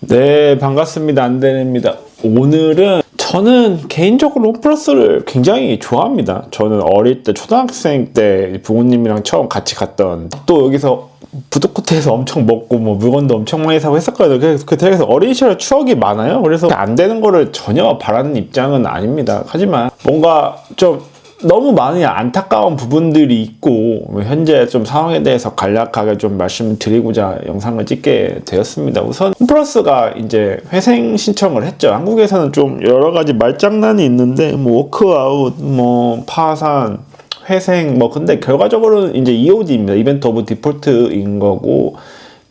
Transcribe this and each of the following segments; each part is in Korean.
네, 반갑습니다. 안대입니다. 오늘은 저는 개인적으로 홈플러스를 굉장히 좋아합니다. 저는 어릴 때 초등학생 때 부모님이랑 처음 같이 갔던, 또 여기서 푸드코트에서 엄청 먹고 뭐 물건도 엄청 많이 사고 했었거든요. 그래서 어린 시절 추억이 많아요. 그래서 안 되는 거를 전혀 바라는 입장은 아닙니다. 하지만 뭔가 좀 너무 많이 안타까운 부분들이 있고 현재 좀 상황에 대해서 간략하게 좀 말씀을 드리고자 영상을 찍게 되었습니다. 우선 홈플러스가 이제 회생 신청을 했죠. 한국에서는 좀 여러 가지 말장난이 있는데 뭐 워크아웃, 뭐 파산, 회생, 뭐 근데 결과적으로는 이제 EOD입니다. 이벤트 오브 디폴트인 거고,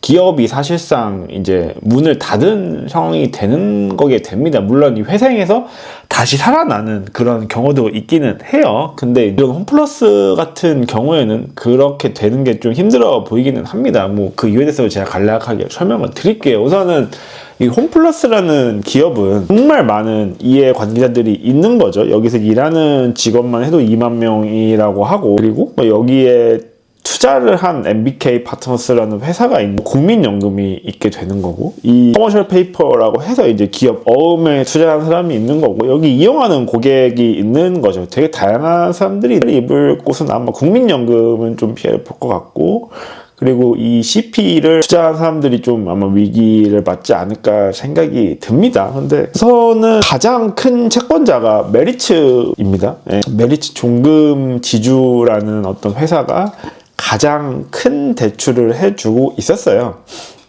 기업이 사실상 이제 문을 닫은 상황이 되는 거게 됩니다. 물론 이 회생에서 다시 살아나는 그런 경우도 있기는 해요. 근데 이런 홈플러스 같은 경우에는 그렇게 되는 게 좀 힘들어 보이기는 합니다. 뭐 그 이유에 대해서 제가 간략하게 설명을 드릴게요. 우선은 이 홈플러스라는 기업은 정말 많은 이해 관계자들이 있는 거죠. 여기서 일하는 직원만 해도 2만 명이라고 하고, 그리고 여기에 투자를 한 MBK 파트너스라는 회사가 있는 국민연금이 있게 되는 거고, 이 커머셜 페이퍼라고 해서 이제 기업 어음에 투자한 사람이 있는 거고, 여기 이용하는 고객이 있는 거죠. 되게 다양한 사람들이 입을 곳은 아마 국민연금은 좀 피해를 볼 것 같고, 그리고 이 CP를 투자한 사람들이 좀 아마 위기를 맞지 않을까 생각이 듭니다. 근데 우선은 가장 큰 채권자가 메리츠입니다. 네. 메리츠 종금지주라는 어떤 회사가 가장 큰 대출을 해주고 있었어요.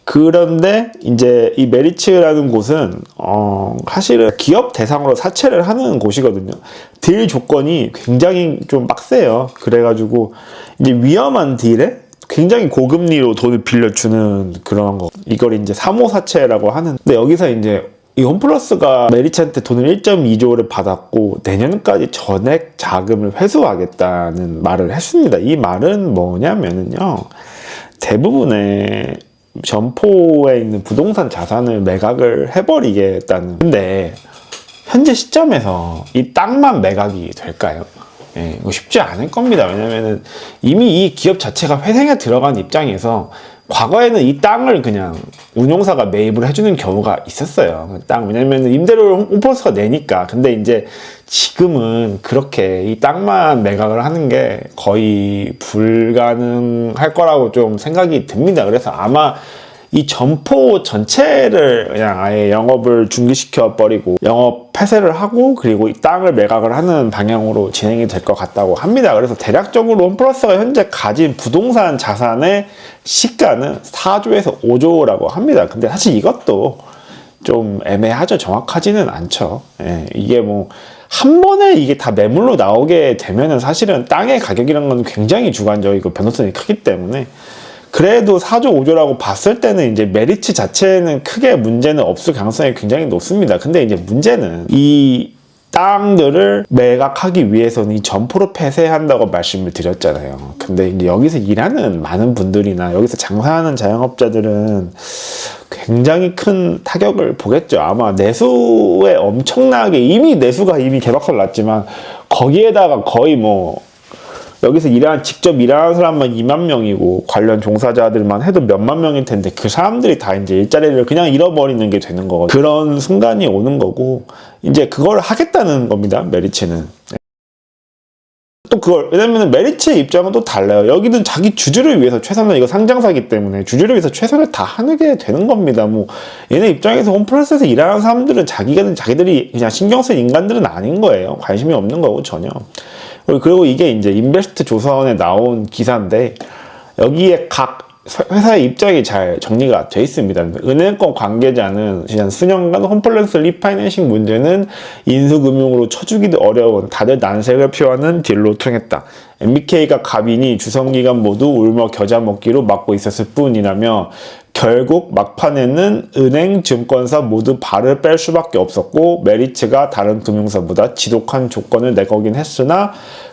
그런데 이제 이 메리츠라는 곳은 사실은 기업 대상으로 사채를 하는 곳이거든요. 딜 조건이 굉장히 좀 빡세요. 그래가지고 이제 위험한 딜에 굉장히 고금리로 돈을 빌려주는 그런 거, 이걸 이제 사모사채라고 하는. 근데 여기서 이제 이 홈플러스가 메리츠한테 돈을 1.2조를 받았고 내년까지 전액 자금을 회수하겠다는 말을 했습니다. 이 말은 뭐냐면은요, 대부분의 점포에 있는 부동산 자산을 매각을 해버리겠다는. 근데 현재 시점에서 이 땅만 매각이 될까요? 예, 이거 쉽지 않을 겁니다. 왜냐면은 이미 이 기업 자체가 회생에 들어간 입장에서 과거에는 이 땅을 그냥 운용사가 매입을 해주는 경우가 있었어요. 땅, 왜냐면 임대료를 홈플러스가 내니까. 근데 이제 지금은 그렇게 이 땅만 매각을 하는 게 거의 불가능할 거라고 좀 생각이 듭니다. 그래서 아마 이 점포 전체를 그냥 아예 영업을 중지시켜 버리고 영업 폐쇄를 하고, 그리고 이 땅을 매각을 하는 방향으로 진행이 될 것 같다고 합니다. 그래서 대략적으로 홈플러스가 현재 가진 부동산 자산의 시가는 4조에서 5조라고 합니다. 근데 사실 이것도 좀 애매하죠. 정확하지는 않죠. 예, 이게 뭐 한 번에 이게 다 매물로 나오게 되면은 사실은 땅의 가격이라는 건 굉장히 주관적이고 변동성이 크기 때문에, 그래도 4조 5조라고 봤을 때는 이제 메리츠 자체는 크게 문제는 없을 가능성이 굉장히 높습니다. 근데 이제 문제는 이 땅들을 매각하기 위해서는 이 점포를 폐쇄한다고 말씀을 드렸잖아요. 근데 이제 여기서 일하는 많은 분들이나 여기서 장사하는 자영업자들은 굉장히 큰 타격을 보겠죠. 아마 내수에 엄청나게, 내수가 이미 개박살 났지만 거기에다가 거의 뭐 여기서 직접 일하는 사람만 2만 명이고 관련 종사자들만 해도 몇만 명일 텐데, 그 사람들이 다 이제 일자리를 그냥 잃어버리는 게 되는 거거든요. 그런 순간이 오는 거고, 이제 그걸 하겠다는 겁니다, 메리츠는. 또 그걸, 왜냐면 메리츠의 입장은 또 달라요. 여기는 자기 주주를 위해서 최선을, 이거 상장사기 때문에 주주를 위해서 최선을 다하게 되는 겁니다. 뭐 얘네 입장에서 홈플러스에서 일하는 사람들은 자기들이 그냥 신경 쓸 인간들은 아닌 거예요. 관심이 없는 거고 전혀. 그리고 이게 이제 인베스트 조선에 나온 기사인데, 여기에 각 회사의 입장이 잘 정리가 돼 있습니다. 은행권 관계자는 지난 수년간 홈플러스 리파이낸싱 문제는 인수금융으로 쳐주기도 어려운 다들 난색을 표하는 딜로 통했다. MBK가 갑이니 주성기간 모두 울며 겨자 먹기로 막고 있었을 뿐이라며, 결국 막판에는 은행, 증권사 모두 발을 뺄 수밖에 없었고, 메리츠가 다른 금융사보다 지독한 조건을 내걸긴 했으나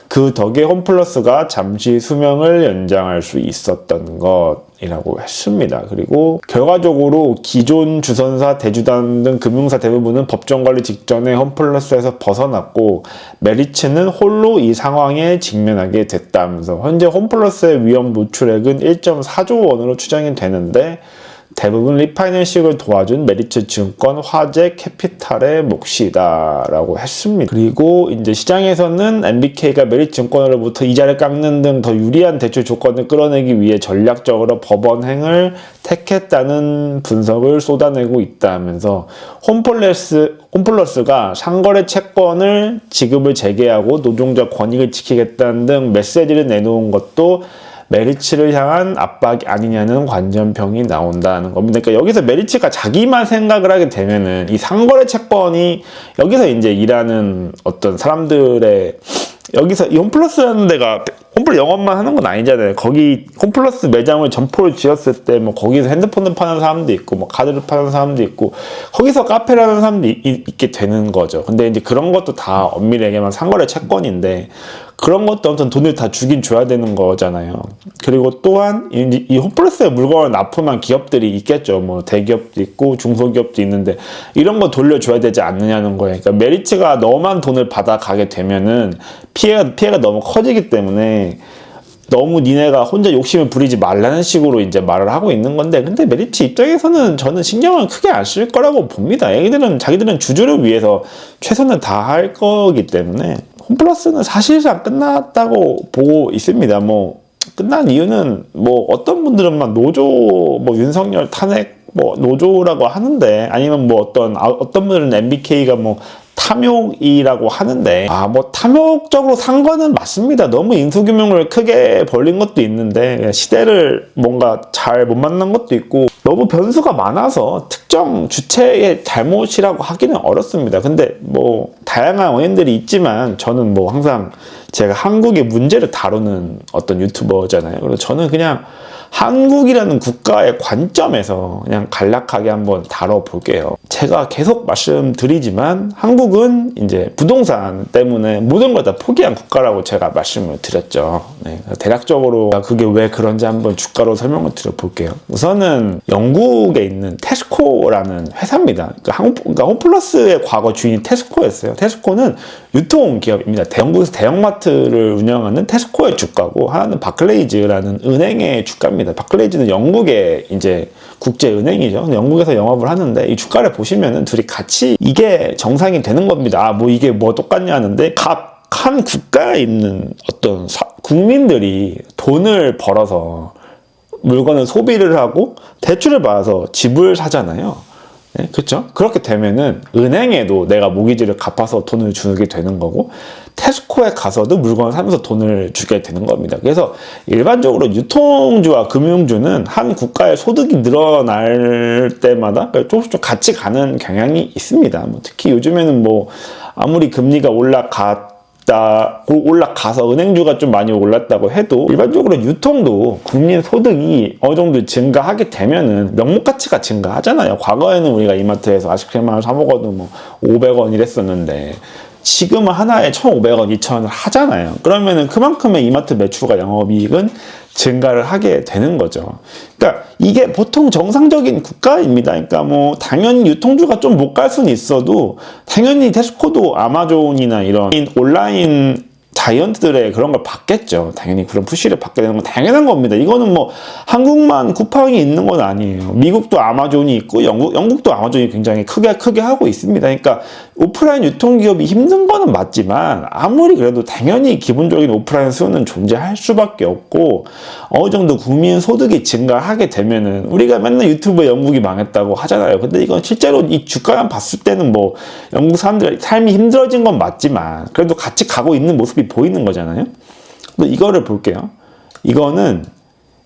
그 덕에 홈플러스가 잠시 수명을 연장할 수 있었던 것이라고 했습니다. 그리고 결과적으로 기존 주선사, 대주단 등 금융사 대부분은 법정 관리 직전에 홈플러스에서 벗어났고, 메리츠는 홀로 이 상황에 직면하게 됐다면서 현재 홈플러스의 위험 노출액은 1.4조 원으로 추정이 되는데, 대부분 리파이낸싱을 도와준 메리츠 증권, 화재, 캐피탈의 몫이다 라고 했습니다. 그리고 이제 시장에서는 MBK가 메리츠 증권으로부터 이자를 깎는 등 더 유리한 대출 조건을 끌어내기 위해 전략적으로 법원행을 택했다는 분석을 쏟아내고 있다 하면서 홈플러스가 상거래 채권을 지급을 재개하고 노동자 권익을 지키겠다는 등 메시지를 내놓은 것도 메리츠를 향한 압박이 아니냐는 관전평이 나온다는 겁니다. 그러니까 여기서 메리츠가 자기만 생각을 하게 되면은 이 상거래 채권이 여기서 이제 일하는 어떤 사람들의 여기서 이 홈플러스라는 데가 홈플러스 영업만 하는 건 아니잖아요. 거기 홈플러스 매장을 점포를 지었을 때 뭐 거기서 핸드폰을 파는 사람도 있고 뭐 카드를 파는 사람도 있고 거기서 카페를 하는 사람도 있게 되는 거죠. 근데 이제 그런 것도 다 엄밀히 얘기하면 상거래 채권인데 그런 것도 아무튼 돈을 다 주긴 줘야 되는 거잖아요. 그리고 또한 이 홈플러스에 물건을 납품한 기업들이 있겠죠. 뭐 대기업도 있고 중소기업도 있는데 이런 거 돌려줘야 되지 않느냐는 거예요. 그러니까 메리츠가 너만 돈을 받아가게 되면은 피해가 너무 커지기 때문에 너무 니네가 혼자 욕심을 부리지 말라는 식으로 이제 말을 하고 있는 건데, 근데 메리츠 입장에서는 저는 신경을 크게 안 쓸 거라고 봅니다. 자기들은 주주를 위해서 최선을 다할 거기 때문에 홈플러스는 사실상 끝났다고 보고 있습니다. 뭐 끝난 이유는 뭐 어떤 분들은 막 노조 뭐 윤석열 탄핵 뭐 노조라고 하는데, 아니면 뭐 어떤 분들은 MBK가 뭐 탐욕이라고 하는데, 뭐 탐욕적으로 산 거는 맞습니다. 너무 인수규명을 크게 벌린 것도 있는데 시대를 뭔가 잘 못 만난 것도 있고 너무 변수가 많아서 특정 주체의 잘못이라고 하기는 어렵습니다. 근데 뭐 다양한 원인들이 있지만 저는 뭐 항상 제가 한국의 문제를 다루는 어떤 유튜버잖아요. 그래서 저는 그냥 한국이라는 국가의 관점에서 그냥 간략하게 한번 다뤄볼게요. 제가 계속 말씀드리지만 한국은 이제 부동산 때문에 모든 걸 다 포기한 국가라고 제가 말씀을 드렸죠. 네, 대략적으로 그게 왜 그런지 한번 주가로 설명을 드려볼게요. 우선은 영국에 있는 테스코라는 회사입니다. 그러니까 홈플러스의 과거 주인이 테스코였어요. 테스코는 유통기업입니다. 영국에서 대형마트를 운영하는 테스코의 주가고, 하나는 바클레이즈라는 은행의 주가입니다. 바클레이즈는 영국의 이제 국제은행이죠. 영국에서 영업을 하는데 이 주가를 보시면은 둘이 같이 이게 정상이 되는 겁니다. 뭐 이게 뭐 똑같냐 하는데, 한 국가에 있는 어떤 국민들이 돈을 벌어서 물건을 소비를 하고 대출을 받아서 집을 사잖아요. 네, 그렇죠? 그렇게 되면은 은행에도 내가 모기지를 갚아서 돈을 주게 되는 거고, 테스코에 가서도 물건을 사면서 돈을 주게 되는 겁니다. 그래서 일반적으로 유통주와 금융주는 한 국가의 소득이 늘어날 때마다 조금씩 같이 가는 경향이 있습니다. 뭐 특히 요즘에는 뭐 아무리 금리가 올라가서 은행주가 좀 많이 올랐다고 해도 일반적으로 유통도 국민 소득이 어느 정도 증가하게 되면은 명목 가치가 증가하잖아요. 과거에는 우리가 이마트에서 아이스크림 하나 사 먹어도 뭐 500원 이랬었는데 지금은 하나에 1,500원, 2,000원을 하잖아요. 그러면은 그만큼의 이마트 매출과 영업이익은 증가를 하게 되는 거죠. 그러니까 이게 보통 정상적인 국가입니다. 그러니까 뭐 당연히 유통주가 좀 못 갈 수는 있어도 당연히 테스코도 아마존이나 이런 온라인 자이언트들의 그런 걸 받겠죠. 당연히 그런 푸시를 받게 되는 건 당연한 겁니다. 이거는 뭐 한국만 쿠팡이 있는 건 아니에요. 미국도 아마존이 있고 영국도 아마존이 굉장히 크게 하고 있습니다. 그러니까 오프라인 유통기업이 힘든 거는 맞지만 아무리 그래도 당연히 기본적인 오프라인 수요는 존재할 수밖에 없고, 어느 정도 국민 소득이 증가하게 되면은 우리가 맨날 유튜브에 영국이 망했다고 하잖아요. 근데 이건 실제로 이 주가만 봤을 때는 뭐 영국 사람들 삶이 힘들어진 건 맞지만 그래도 같이 가고 있는 모습이 보이는 거잖아요. 또 이거를 볼게요. 이거는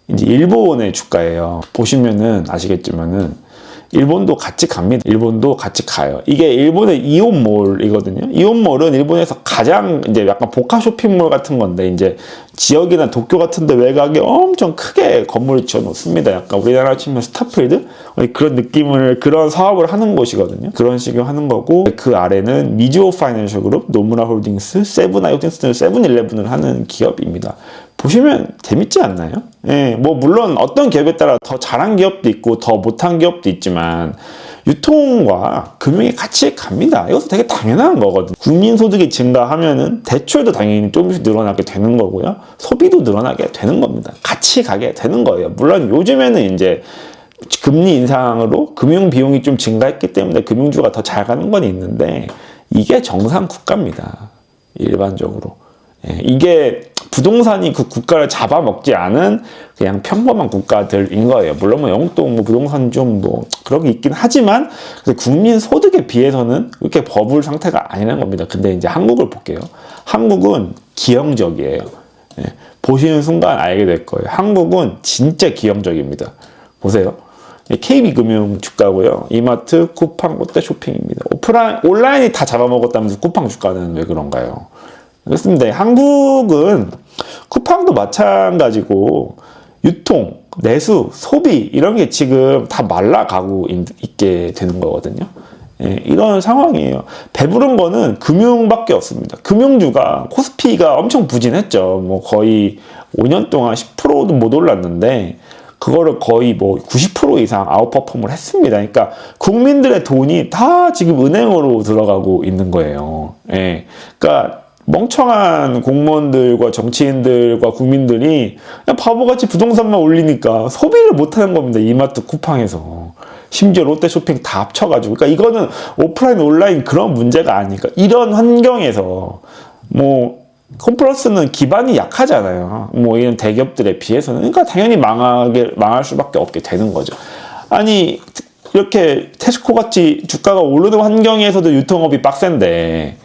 이제 일본의 주가예요. 보시면은 아시겠지만은 일본도 같이 갑니다. 일본도 같이 가요. 이게 일본의 이온몰이거든요. 이온몰은 일본에서 가장 이제 약간 복합 쇼핑몰 같은 건데, 이제 지역이나 도쿄 같은 데 외곽에 엄청 크게 건물을 지어 놓습니다. 약간 우리나라 치면 스타필드? 그런 느낌을, 그런 사업을 하는 곳이거든요. 그런 식으로 하는 거고, 그 아래는 미즈호 파이낸셜 그룹, 노무라 홀딩스, 세브나이 홀딩스는 세븐일레븐을 하는 기업입니다. 보시면 재밌지 않나요? 예, 뭐 물론 어떤 기업에 따라 더 잘한 기업도 있고 더 못한 기업도 있지만 유통과 금융이 같이 갑니다. 이것도 되게 당연한 거거든요. 국민소득이 증가하면은 대출도 당연히 조금씩 늘어나게 되는 거고요. 소비도 늘어나게 되는 겁니다. 같이 가게 되는 거예요. 물론 요즘에는 이제 금리 인상으로 금융 비용이 좀 증가했기 때문에 금융주가 더 잘 가는 건 있는데 이게 정상 국가입니다. 일반적으로. 예, 이게 부동산이 그 국가를 잡아먹지 않은 그냥 평범한 국가들인 거예요. 물론 뭐 영국도 뭐 부동산 좀 뭐 그런 게 있긴 하지만 국민 소득에 비해서는 그렇게 버블 상태가 아니라는 겁니다. 근데 이제 한국을 볼게요. 한국은 기형적이에요. 예, 보시는 순간 알게 될 거예요. 한국은 진짜 기형적입니다. 보세요. KB금융 주가고요. 이마트, 쿠팡, 롯데 쇼핑입니다. 온라인이 다 잡아먹었다면서 쿠팡 주가는 왜 그런가요? 그렇습니다. 한국은 쿠팡도 마찬가지고 유통, 내수, 소비 이런 게 지금 다 말라가고 있게 되는 거거든요. 예, 이런 상황이에요. 배부른 거는 금융밖에 없습니다. 금융주가 코스피가 엄청 부진했죠. 뭐 거의 5년 동안 10%도 못 올랐는데 그거를 거의 뭐 90% 이상 아웃퍼폼을 했습니다. 그러니까 국민들의 돈이 다 지금 은행으로 들어가고 있는 거예요. 예. 그러니까 멍청한 공무원들과 정치인들과 국민들이 그냥 바보같이 부동산만 올리니까 소비를 못하는 겁니다. 이마트 쿠팡에서. 심지어 롯데쇼핑 다 합쳐가지고. 그러니까 이거는 오프라인 온라인 그런 문제가 아니니까 이런 환경에서 뭐 홈플러스는 기반이 약하잖아요. 뭐 이런 대기업들에 비해서는. 그러니까 당연히 망할 수밖에 없게 되는 거죠. 아니 이렇게 테스코 같이 주가가 오르는 환경에서도 유통업이 빡센데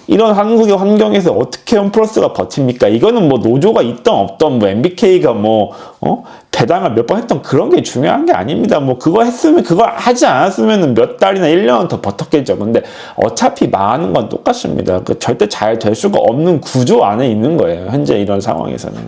이런 한국의 환경에서 어떻게 홈플러스가 버팁니까? 이거는 뭐 노조가 있던 없던 뭐 MBK가 배당을 몇 번 했던 그런 게 중요한 게 아닙니다. 뭐 그거 했으면 그거 하지 않았으면 몇 달이나 1년 더 버텼겠죠. 근데 어차피 망하는 건 똑같습니다. 그 절대 잘 될 수가 없는 구조 안에 있는 거예요. 현재 이런 상황에서는.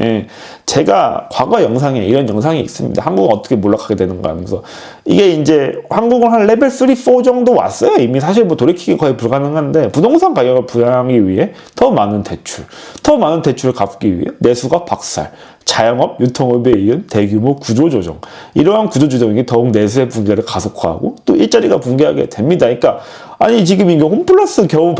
예, 제가 과거 영상에 이런 영상이 있습니다. 한국은 어떻게 몰락하게 되는가 하면서 이게 이제 한국은 한 레벨 3, 4 정도 왔어요. 이미 사실 뭐 돌이키기 거의 불가능한데 부동산 가격을 부양하기 위해 더 많은 대출을 갚기 위해 내수가 박살, 자영업, 유통업에 이은 대규모 구조조정. 이러한 구조조정이 더욱 내수의 붕괴를 가속화하고 또 일자리가 붕괴하게 됩니다. 그러니까 아니 지금 이게 홈플러스 겨우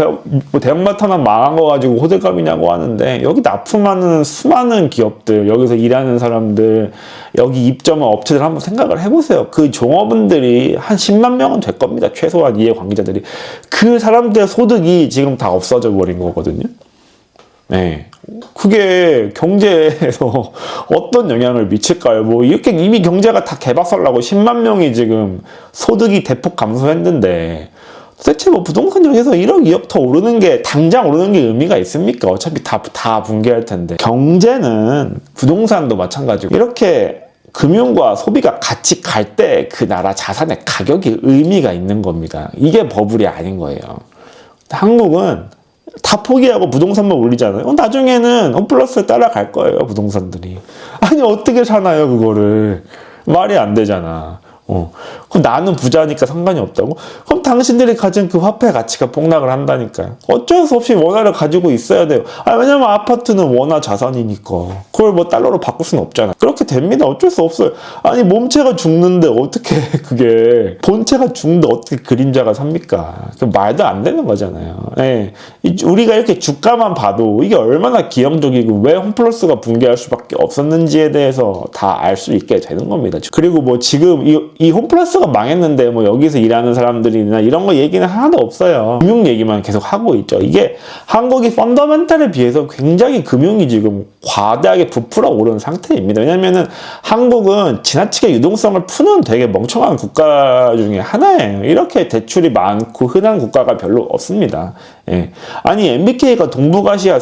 대형마트 하나 망한 거 가지고 호들갑이냐고 하는데 여기 납품하는 수많은 기업들, 여기서 일하는 사람들, 여기 입점한 업체들 한번 생각을 해보세요. 그 종업원들이 한 10만 명은 될 겁니다. 최소한 이해관계자들이. 그 사람들의 소득이 지금 다 없어져 버린 거거든요. 네. 그게 경제에서 어떤 영향을 미칠까요? 뭐 이렇게 이미 경제가 다 개박살나고 10만 명이 지금 소득이 대폭 감소했는데 도대체 뭐 부동산역에서 1억, 2억 더 오르는 게 당장 오르는 게 의미가 있습니까? 어차피 다 붕괴할 텐데. 경제는 부동산도 마찬가지고 이렇게 금융과 소비가 같이 갈 때 그 나라 자산의 가격이 의미가 있는 겁니다. 이게 버블이 아닌 거예요. 한국은 다 포기하고 부동산만 올리잖아요. 나중에는 홈플러스에 따라갈 거예요, 부동산들이. 아니 어떻게 사나요, 그거를. 말이 안 되잖아. 그럼 나는 부자니까 상관이 없다고? 그럼 당신들이 가진 그 화폐 가치가 폭락을 한다니까요. 어쩔 수 없이 원화를 가지고 있어야 돼요. 왜냐면 아파트는 원화 자산이니까. 그걸 뭐 달러로 바꿀 수는 없잖아. 그렇게 됩니다. 어쩔 수 없어요. 아니 몸체가 죽는데 어떻게 그게 본체가 죽는데 어떻게 그림자가 삽니까? 말도 안 되는 거잖아요. 네. 우리가 이렇게 주가만 봐도 이게 얼마나 기형적이고 왜 홈플러스가 붕괴할 수밖에 없었는지에 대해서 다 알 수 있게 되는 겁니다. 그리고 뭐 지금 이 홈플러스가 망했는데 뭐 여기서 일하는 사람들이나 이런 거 얘기는 하나도 없어요. 금융 얘기만 계속 하고 있죠. 이게 한국이 펀더멘탈에 비해서 굉장히 금융이 지금 과다하게 부풀어 오르는 상태입니다. 왜냐면은 한국은 지나치게 유동성을 푸는 되게 멍청한 국가 중에 하나예요. 이렇게 대출이 많고 흔한 국가가 별로 없습니다. 예. 아니 MBK가 동북아시아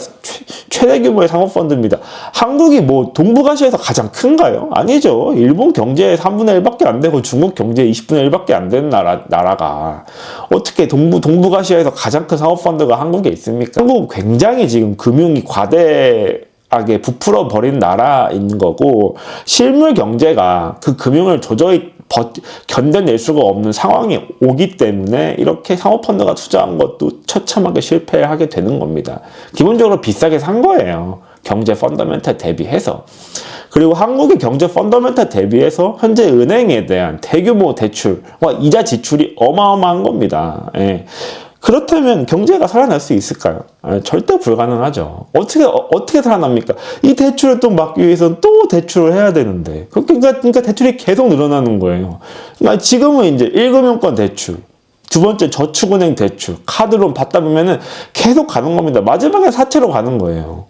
최대 규모의 상업펀드입니다. 한국이 뭐 동북아시아에서 가장 큰가요? 아니죠. 일본 경제의 3분의 1밖에 안 되고 중국 경제의 20분의 1밖에 안 되는 나라가 어떻게 동북아시아에서 가장 큰 상업펀드가 한국에 있습니까? 한국은 굉장히 지금 금융이 과대하게 부풀어 버린 나라인 거고 실물 경제가 그 금융을 도저히 견뎌낼 수가 없는 상황이 오기 때문에 이렇게 상업펀드가 투자한 것도 처참하게 실패하게 되는 겁니다. 기본적으로 비싸게 산 거예요. 경제 펀더멘탈 대비해서. 그리고 한국의 경제 펀더멘탈 대비해서 현재 은행에 대한 대규모 대출과 이자 지출이 어마어마한 겁니다. 예. 그렇다면 경제가 살아날 수 있을까요? 절대 불가능하죠. 어떻게 살아납니까? 이 대출을 또 막기 위해서는 또 대출을 해야 되는데. 그러니까 대출이 계속 늘어나는 거예요. 그러니까 지금은 이제 1금융권 대출, 두 번째 저축은행 대출, 카드론 받다 보면은 계속 가는 겁니다. 마지막에 사채로 가는 거예요.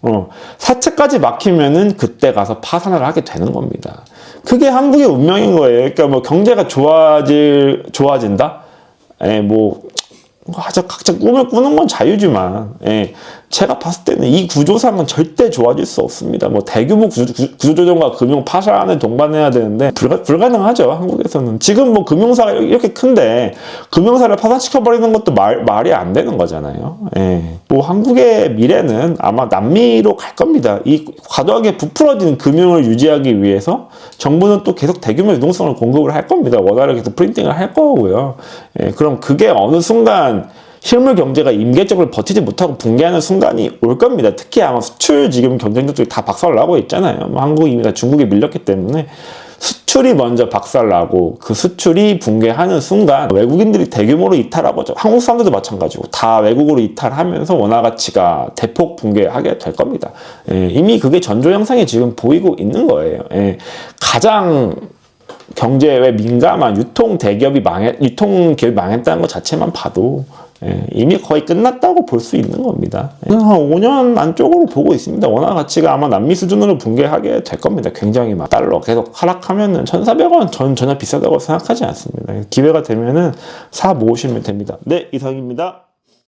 사채까지 막히면은 그때 가서 파산을 하게 되는 겁니다. 그게 한국의 운명인 거예요. 그러니까 뭐 경제가 좋아진다? 각자 꿈을 꾸는 건 자유지만, 제가 봤을 때는 이 구조상은 절대 좋아질 수 없습니다. 뭐 대규모 구조조정과 금융 파산에 동반해야 되는데 불가능하죠. 한국에서는 지금 뭐 금융사가 이렇게 큰데 금융사를 파산시켜버리는 것도 말이 안 되는 거잖아요. 뭐 한국의 미래는 아마 남미로 갈 겁니다. 이 과도하게 부풀어진 금융을 유지하기 위해서 정부는 또 계속 대규모 유동성을 공급을 할 겁니다. 원화를 계속 프린팅을 할 거고요. 그럼 그게 어느 순간 실물 경제가 임계적으로 버티지 못하고 붕괴하는 순간이 올 겁니다. 특히 아마 수출 지금 경쟁력들이 다 박살나고 있잖아요. 뭐 한국이 이미 다 중국에 밀렸기 때문에 수출이 먼저 박살나고 그 수출이 붕괴하는 순간 외국인들이 대규모로 이탈하고, 한국 사람들도 마찬가지고 다 외국으로 이탈하면서 원화 가치가 대폭 붕괴하게 될 겁니다. 이미 그게 전조 현상이 지금 보이고 있는 거예요. 가장 경제에 민감한 유통 기업이 망했다는 것 자체만 봐도 이미 거의 끝났다고 볼 수 있는 겁니다. 한 5년 안쪽으로 보고 있습니다. 원화 가치가 아마 남미 수준으로 붕괴하게 될 겁니다. 굉장히 막 달러 계속 하락하면은 1,400원 전혀 비싸다고 생각하지 않습니다. 기회가 되면은 사 모으시면 됩니다. 네, 이상입니다.